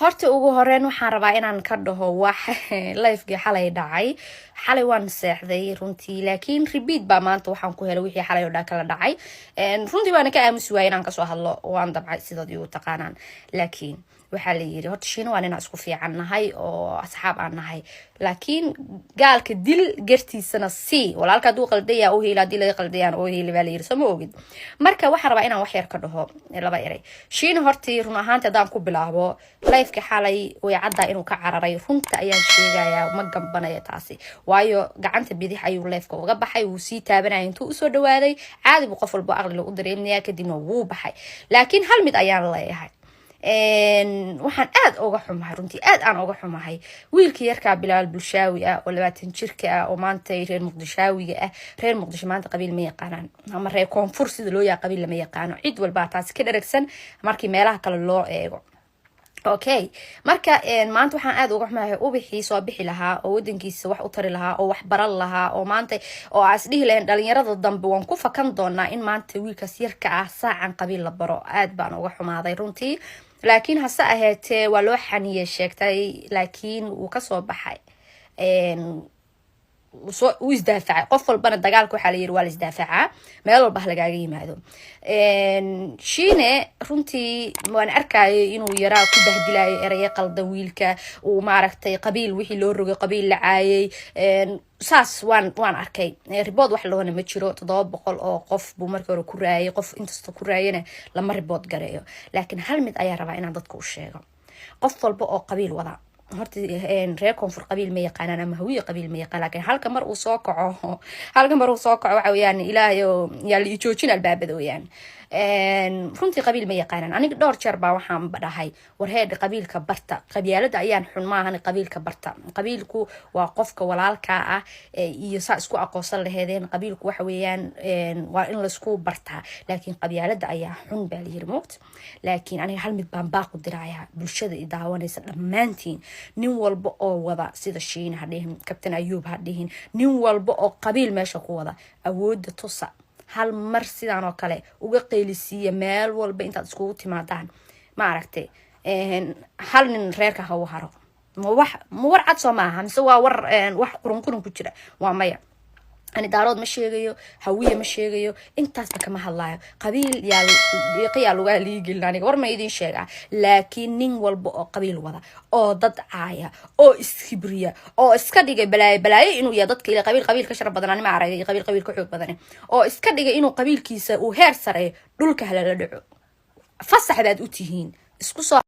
horta ugu horeen waxaan rabaa inaan ka dhaho wax live-gii xalay dhacay. xalay waan seexday runtii, laakiin repeat baa maanta waxaan ku helay wixii xalay oo dhan kala dhacay. runtii waan ka aamusi waayay inaan kasoo hadlo, waan dabcay sidoodii u taqaanaan. laakiin waxaa la yiri horta shiina waan inaan isku fiican nahay oo asxaab aan nahay, laakiin gaalka dil gartiisana si walaalka haduu qaldaya oo heela dil ay qaldayaan oo heela baa la yiri sama ogid. marka waxaan rabaa inaan wax yar ka dhaho laba eray. shiina hortii run ahaantii hadaan ku bilaabo live-ka xalay way cadda inuu ka cararay, runta ayaan sheegayaa ma gambanaya taasi, waayo gacanta bidix ayuu live-ka uga baxay, wuu sii taabanayay intuu usoo dhawaaday caadi buu qof walba aqli u dareemaya kadibna wuu baxay. laakiin hal mid ayaan leeyahay, waxaan aad uga xumahay runtii, aad aan uga xumahay wiilka yarka Bilaal Bulshaawi ah oo 20 jirka ah oo maanta reer Muqdishaawiga ah. reer Muqdisho maanta qabiil ma yaqaanaan, ama reer koonfur sida loo yaa qabiil lama yaqaano, cid walba taas ka dharagsan markii meelaha kale loo eego. okay marka maanta waxaan aad uga xumahay ubixii soo bixi lahaa oo wadankiisa wax u tari lahaa oo wax baran lahaa oo maanta oo aas dhihi lahayn dhalinyarada dambe waan ku fakan doonaa in maanta wiilkaas yarka ah saacan qabiil la baro. aad baan uga xumaaday runtii, laakiin hase ahaatee waa loo xaniyay sheegtay, laakiin uu ka soo baxay uu isdaafacay. qof walbana dagaalka waxa la yiri waa la isdaafacaa, meel walba lagaaga yimaado. shiine runtii waan arkayay inuu yaraa ku bahdilaayay eraya qaldan wiilka, uu maaragtay qabiil wixii loo rogay qabiil la caayay. saas waan arkay report wax loona ma jiro. 700 oo qof buu markii hore ku raayay, qof intaas ku raayana lama report gareeyo. laakiin hal mid ayaa rabaa inaan dadka u sheego, qof walba oo qabiil wada horta reer koonfur qabiil ma yaqaanaan ama hawiye qabiil ma yaqaan, laakiin halka mar uu soo kaco waxa weeyaan ilaahay yaa la joojin albaabada weeyaan. runtii qabiil ma yaqaanaan. aniga dhowr jeer baa waxaan dhahay war heed qabiilka barta, qabyaalada ayaan xun maahan, qabiilka barta. qabiilku waa qofka walaalka ah iyo saa isku aqoonsan laheedeen. qabiilku waxa weeyaan waa in la isku bartaa, laakiin qabyaalada ayaa xun baa la yiri moogta. laakiin aniga hal mid baan baaqu dirayaa bulshada i daawanaysa dhammaantiin, nin walba oo wada sida shiina hadhihin, kabtan ayuub hadhihin, nin walba oo qabiil meesha ku wada awoodda tusa hal mar sidaan oo kale uga qeylisiiya meel walba intaad iskugu timaadaan. ma aragtay hal nin reerka ha u haro ma war cad soo maaha, mise waa war wax qurun ku jira. waa maya, ani daarood ma sheegayo, hawiye ma sheegayo, intaasba kama hadlaayo. qabiil yaa lugaa liigilin aniga war ma idin sheegaa. laakiin nin walba oo qabiil wada oo dad caaya oo iskibriya oo iska dhigay balaayo inuu yahay dadka ila qabiil ka shar badan ma aragay, qabiil ka xoog badan oo iska dhigay inuu qabiilkiisa uu heer sare dhulka halala dhaco. fasax baad u tihiin isku soo